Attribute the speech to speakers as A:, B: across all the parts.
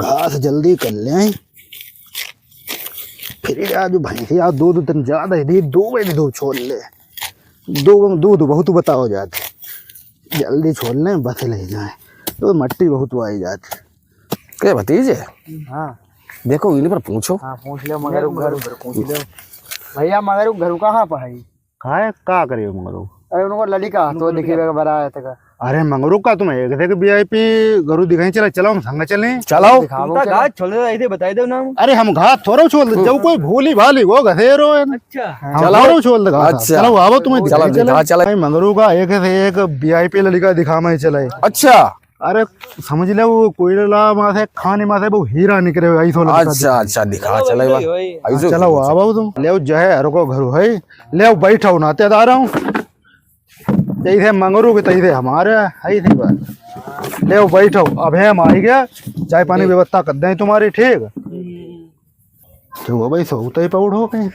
A: घास जल्दी कर लें, फिर आज भैंसिया दूध तन ज्यादा ही दी, 2 बजे दूध छोड़ ले, दूध बहुत बताओ जाते, जल्दी छोड़ लें बस ले जाए तो मट्टी बहुत आई जाती।
B: क्या भतीजे?
C: हाँ
B: देखो इन्हीं पर पूछो।
C: हाँ पूछ लो मगर घर उधर पूछ लो भैया। मगर घर कहाँ पर है?
A: कहा का करे मंगरू?
C: अरे उनको लड़का तो दिखेगा बड़ा आया था।
A: अरे मंगरू का तुम एक थे वीआईपी गरु दिखाई, चला चलो हम संग चले,
B: चलाओ।
C: घाट छोड़ दे, ऐसे बता दो नाम।
A: अरे हम घाट थोड़ा छोड़ दे, जब कोई भूली भाली वो घसेरो
C: अच्छा
A: चलाओ छोड़ दे घाट।
B: अच्छा।
A: चलो आओ तुम्हें
B: चलो,
A: दिखाई
B: दिखा चला।
A: चले मंगरू का एक से एक वीआईपी लड़का दिखा में चले।
B: अच्छा
A: अरे समझ ले वो कोयला में से खाने में से वो हीरा निकले हुए ऐसा लगता।
B: अच्छा अच्छा दिखा चले
A: चलो आओ तुम ले जय को घर है, ले बैठो नातेदार हूँ, जैसे मंगरू के तैसे हमारे ऐसी बात, ले बैठो। अब हम आई गया, चाय पानी व्यवस्था कर दें तुम्हारी, ठीक तो भाई सोते ही पौड़ हो कहीं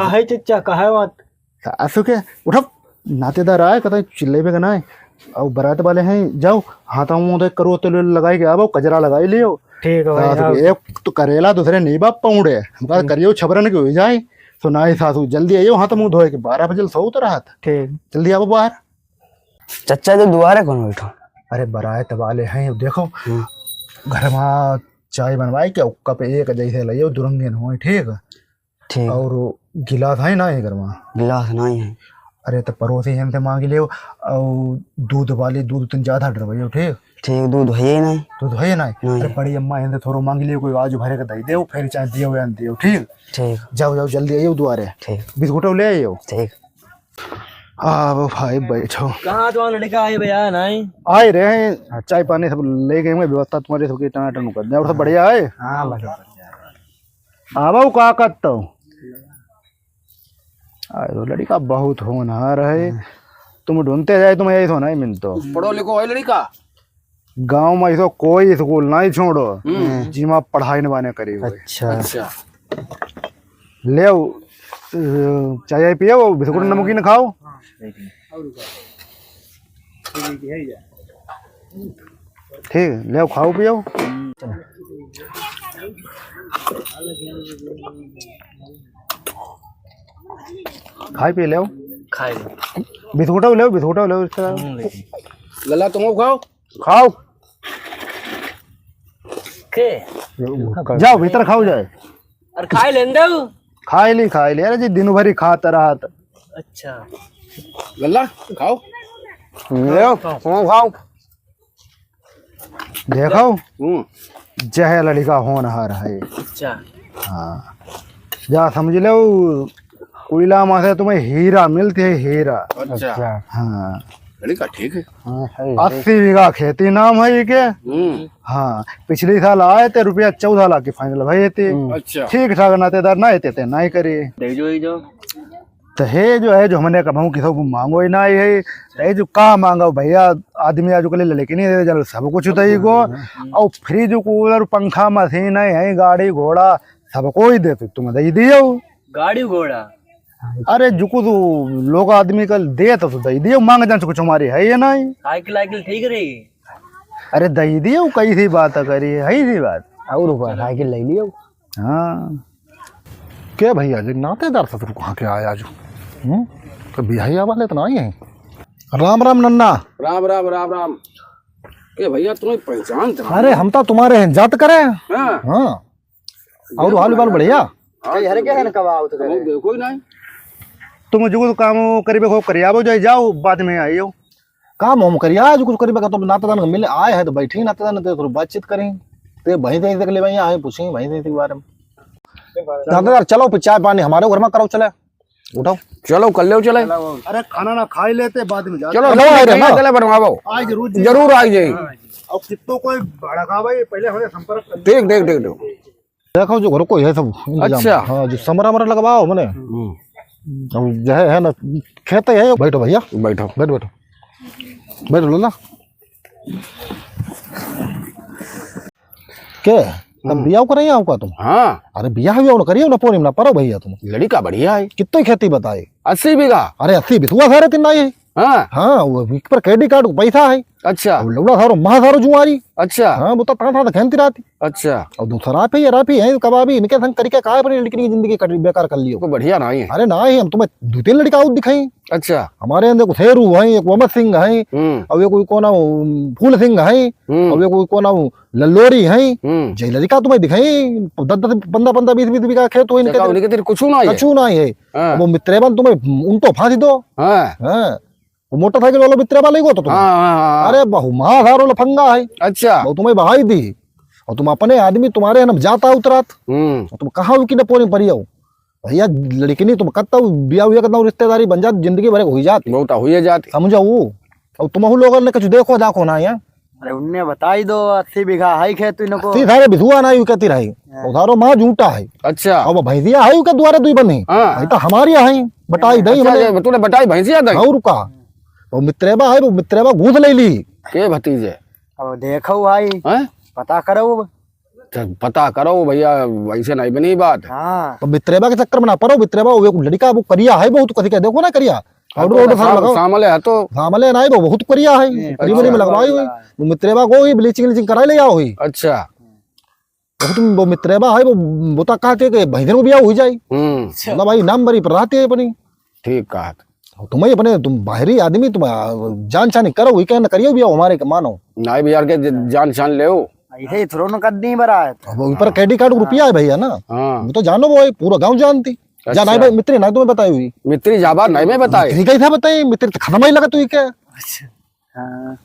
C: है चचा कहा है बात।
A: सासू के उठो, नातेदार आए कहते चिल्ले पे गना है और बारात वाले हैं, जाओ हाथा मुँह करो तो लगाई के आओ, कजरा लगाई लियो।
C: ठीक है
A: सासू के एक तो करेला दूसरे नहीं बाप पौड़े, हम कहा करियो छबरन के हो जाए तो ना ही सासू जल्दी आइयो हाथ मुंह धोए के 12 बजे सो तो रहा था।
C: ठीक
A: जल्दी आओ बाहर।
B: चचा जो दुआरे कौन बैठो?
A: अरे बारात वाले हैं देखो, घर में चाय बनवाई के उक्का पे एक जैसे लियो दुरंगन हो, ठीक
B: ठीक।
A: और गिलास है ना ये घर में?
B: गिलास नहीं है।
A: अरे तो पड़ोसी हमसे मांग लियो, और दूध वाली दूध तुम ज्यादा डरवाइयो, ठीक
B: ठीक दूध है ही नहीं।
A: दूध है ना?
B: नहीं।
A: अरे बड़ी अम्मा हमसे थोड़ा मांग लियो, कोई आज भरे का दही दे फिर चाय दियो या दियो, ठीक
B: ठीक
A: जाओ जाओ जल्दी आइयो दुआरे,
B: ठीक
A: बिस्कुट ले आइयो।
B: ठीक।
A: आओ भाई बैठो।
C: कहाँ तो लड़का है भैया? नहीं
A: आए रहे हैं, चाय पानी सब ले गए, व्यवस्था तुम्हारी सबकी टनाटन कर दे और सब बढ़िया है।
C: हाँ भैया
A: आओ का करता हूँ, आयो लड़का बहुत होनहार है, तुम ढूंढते जाए तुम्हें ऐसा नहीं मिलतो।
B: पढ़ो लिखो है लड़का।
A: गांव में ऐसा कोई स्कूल नहीं छोड़ो जिमा पढ़ाई नवाने करी हुई।
C: अच्छा
B: अच्छा
A: ले चाय पियो, बिस्कुट नमकीन खाओ। ठीक ले खाओ पियो। खाई पी ले
C: खाए
A: बिस्कुट ले बिस्कुट ले
B: लला तुम खाओ।
A: खाओ
C: के
A: जाओ भीतर खाओ जाए।
C: और खाए लेन दो।
A: खाई ली अरे जी दिन भरी खाता रहा था।
C: अच्छा
B: लल्ला खाओ।
A: ले खाओ देखो जह लड़का होनहार है।
C: अच्छा
A: हाँ जा समझ लो, कोयला में से तुम्हें हीरा मिलती है, हीरा।
B: अच्छा
A: हाँ
B: लड़का ठीक है।
A: 80 बीघा खेती नाम है ये के। हाँ पिछले साल आए थे, रुपया 14 लाख की फाइनल भाई थे।
B: अच्छा
A: ठीक ठाक नातेदार ना थे ना ही करिए
C: जो
A: तो है जो है जो हमने कहा कि सब मांगो ही ना है जो का मांगो भैया, आदमी आज कल लेकिन नहीं सब कुछ दही को, और फ्रिज कूलर पंखा मशीन है गाड़ी घोड़ा सबको ही देते तुम दही दियो।
C: गाड़ी घोड़ा
A: अरे जुकू तो लोग आदमी कल दे तो दही दियो, मांग जान कुछ हमारी है ये नहीं।
C: साइकिल वाइकिल ठीक रही?
A: अरे दही दियो कई सी बात करी है सी बात,
C: और साइकिल ले लियो।
A: हाँ क्या भैया जी नातेदार ससुर कहाँ के आया जो तो बिहाइया वाले तो नहीं है। राम राम नन्ना।
B: राम राम राम राम। के भैया तुम्हें पहचान?
A: अरे हम तो तुम्हारे हैं जात करे।
B: हाँ
A: हाँ और हाल बाल बढ़िया।
C: हर क्या है ना कब आओ तो
B: देखो ही नहीं।
A: तुम जो काम करीबे खूब करियाबो जाए, जाओ बाद में आइयो।
D: काम हम करिया जो कुछ करीबे का तो नातेदार मिले आए हैं तो बैठे नातेदार तो बातचीत करें ते वहीं तक ले भैया आए पूछेंगे वहीं तक के बारे में। नातेदार चलो फिर चाय पानी हमारे घर में करो, चले उठाओ
B: चलो कल ले चले।
A: अरे खाना ना खाई लेते बाद में जाते।
B: चलो चले बनवाओ।
A: आज जरूर
B: जरूर आ जाए।
A: और कितो कोई भड़का भाई पहले हमें संपर्क कर।
B: ठीक ठीक ठीक ठीक।
D: देखो जो घर को है सब इंतजाम।
B: अच्छा।
D: हाँ जो समरा मरा लगवाओ मैंने जो है ना खेत है। बैठो भैया
B: बैठो
D: बैठो बैठो बैठो लो ना के तब बिया कर आपका तुम?
B: हाँ
D: अरे बिया भी करियो ना पोनी ना परो भैया तुम।
B: लड़का बढ़िया है।
D: कितनी खेती बताए?
B: 80 बीघा।
D: अरे 80 बिथुआ सारे तीन आई
B: हाँ
D: हाँ वो एक पर क्रेडिट कार्ड को पैसा है
B: अच्छा
D: अब लौड़ा थारो महा थारो जुआरी
B: अच्छा
D: हाँ वो तो ता खेलती रहती
B: अच्छा
D: और दूसरा राफी है कबाबी इनके संग करके का अपनी लड़की की जिंदगी बेकार कर लियो
B: को बढ़िया नहीं है
D: अरे ना ही हम तुम्हें 2-3 लड़का और दिखाई
B: अच्छा
D: हमारे अंदर को शेरू है एक मोहम्मद सिंह है और ये कोई कोना फूल सिंह है और ये कोई कोना लल्लोरी है जय लड़का तुम्हें दिखाई 10-10 15-15 20-20 बीघा खेत हो इनके
B: उनके तेरे कुछ ना है
D: कछु नहीं है
B: हाँ।
D: वो मित्रेबन तुम्हें उनको फांसी दो
B: हाँ
D: हाँ वो मोटरसाइकिल वाला मित्रेबा ले गो तो तुम
B: हाँ
D: अरे बहु महाधारो लफंगा है
B: अच्छा
D: वो तुम्हें बहाई दी और तुम अपने आदमी तुम्हारे न जाता उतरात तुम कहाँ की न पोने पड़ी हो भैया लड़की नहीं तुम कत्ता बिया हुआ करता रिश्तेदारी बन जाती जिंदगी भर हुई जाती
B: बहुत हुई जाती
D: समझो वो और तुम लोगों ने कुछ देखो दाखो ना यार
C: अरे उनने बताई दो 80 बीघा है खेत इनको
D: सारे बिधुआ ना यू कहती रही उधारो माँ झूठा है
B: अच्छा
D: और वो भैंसिया है के द्वारे दुई बनी
B: हाँ।
D: भाई तो हमारी है बटाई दही
B: अच्छा, तूने बताई भैंसिया दही
D: और का वो मित्रेबा है वो मित्रेबा घूस ले ली
B: के भतीजे
C: अब देखो भाई
B: हैं
C: पता करो
B: पता करो भैया वैसे नहीं बनी बात
C: हाँ
D: तो मित्रेबा के चक्कर में ना पड़ो मित्रेबा वो लड़का वो करिया है बहुत कथी का देखो ना करिया ऑर्डर सारा लगाओ
B: सामले है तो
D: सामले ना वो बहुत करिया है करीबनी में लगवाई हुई वो मित्रेबा को ही ब्लीचिंग कराई ले आओ हुई
B: अच्छा
D: वो तुम वो मित्रेबा है वो बोता कहा के भैंसों को बिया हुई जाए मतलब भाई नाम बरी पर रहती है अपनी
B: ठीक कहा
D: तुम्हें अपने तुम बाहरी आदमी तुम जान छानी करो वही कहना करियो बिया हमारे के मानो
B: नहीं भैया के जान छान ले
C: ऐसे ही थोड़ा कर दी बरा है
D: वो ऊपर क्रेडिट कार्ड रुपया है भैया ना
B: हाँ
D: वो तो जानो वो पूरा गांव जानती
B: अच्छा।
D: जाना भाई मित्री ना तुम्हें बताई हुई
B: मित्री जाबा नहीं मैं बताए
D: मित्री कैसा बताई मित्री तो खत्म ही लगा तू क्या
C: हाँ